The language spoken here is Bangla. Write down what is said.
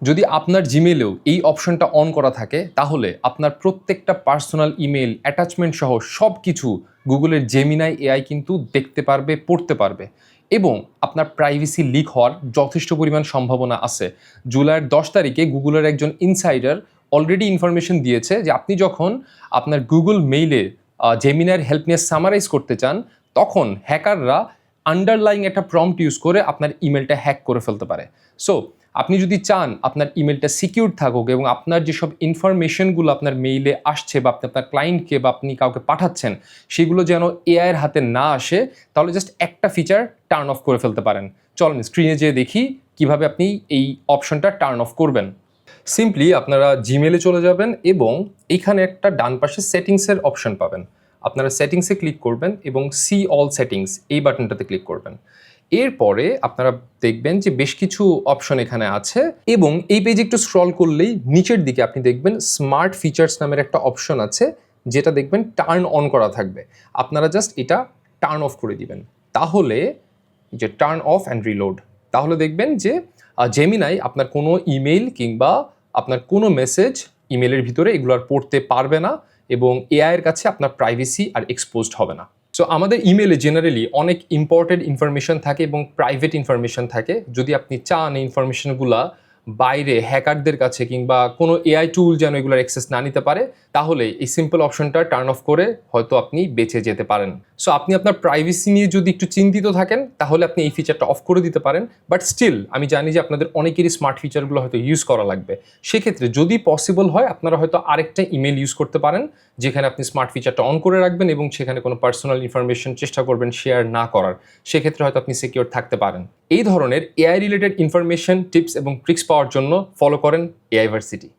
যদি আপনার জিমেলেও এই অপশনটা অন করা থাকে তাহলে আপনার প্রত্যেকটা পার্সোনাল ইমেল অ্যাটাচমেন্ট সহ সব কিছু গুগলের জেমিনাই এআই কিন্তু দেখতে পারবে, পড়তে পারবে এবং আপনার প্রাইভেসি লিক হওয়ার যথেষ্ট পরিমাণ সম্ভাবনা আছে। জুলাইয়ের 10 তারিখে গুগলের একজন ইনসাইডার অলরেডি ইনফরমেশন দিয়েছে যে আপনি যখন আপনার গুগল মেইলে জেমিনাইয়ের হেল্প নিয়ে সামারাইজ করতে চান তখন হ্যাকাররা আন্ডারলাইং একটা প্রম্পট ইউজ করে আপনার ইমেলটা হ্যাক করে ফেলতে পারে। সো আপনি যদি চান আপনার ইমেলটা সিকিউর থাকুক এবং আপনার যেসব ইনফরমেশনগুলো আপনার মেইলে আসছে বা আপনি আপনার ক্লায়েন্টকে বা আপনি কাউকে পাঠাচ্ছেন সেগুলো যেন এআইয়ের হাতে না আসে, তাহলে জাস্ট একটা ফিচার টার্ন অফ করে ফেলতে পারেন। চলেন স্ক্রিনে যেয়ে দেখি কিভাবে আপনি এই অপশনটা টার্ন অফ করবেন। সিম্পলি আপনারা জিমেলে চলে যাবেন এবং এইখানে একটা ডান পাশে সেটিংসের অপশন পাবেন। আপনারা সেটিংসে ক্লিক করবেন এবং সি অল সেটিংস এই বাটনটাতে ক্লিক করবেন। এরপরে আপনারা দেখবেন যে বেশ কিছু অপশন এখানে আছে এবং এই পেজে একটু স্ক্রল করলেই নিচের দিকে আপনি দেখবেন স্মার্ট ফিচার্স নামের একটা অপশন আছে, যেটা দেখবেন টার্ন অন করা থাকবে। আপনারা জাস্ট এটা টার্ন অফ করে দিবেন। তাহলে যে টার্ন অফ অ্যান্ড রিলোড, তাহলে দেখবেন যে জেমিনাই আপনার কোনো ইমেইল কিংবা আপনার কোনো মেসেজ ইমেলের ভিতরে এগুলো আর পড়তে পারবে না এবং এআইয়ের কাছে আপনার প্রাইভেসি আর এক্সপোজড হবে না। সো আমাদের ইমেলে জেনারেলি অনেক ইম্পর্টেন্ট ইনফরমেশন থাকে এবং প্রাইভেট ইনফরমেশন থাকে। যদি আপনি চান এই ইনফরমেশনগুলো বাইরে হ্যাকারদের কাছে কিংবা কোনো এআই টুল যেন এগুলোর অ্যাক্সেস না নিতে পারে, তাহলে এই সিম্পল অপশনটা টার্ন অফ করে হয়তো আপনি বেঁচে যেতে পারেন। সো আপনি আপনার প্রাইভেসি নিয়ে যদি একটু চিন্তিত থাকেন তাহলে আপনি এই ফিচারটা অফ করে দিতে পারেন। বাট স্টিল আমি জানি যে আপনাদের অনেকেরই স্মার্ট ফিচারগুলো হয়তো ইউজ করা লাগবে। সেক্ষেত্রে যদি পসিবল হয় আপনারা হয়তো আরেকটা ইমেল ইউজ করতে পারেন যেখানে আপনি স্মার্ট ফিচারটা অন করে রাখবেন এবং সেখানে কোনো পার্সোনাল ইনফরমেশন চেষ্টা করবেন শেয়ার না করার। সেক্ষেত্রে হয়তো আপনি সিকিউর থাকতে পারেন। এই ধরনের এআই রিলেটেড ইনফরমেশন, টিপস এবং ট্রিক্স পাওয়ার জন্য ফলো করেন এআই ভার্সিটি।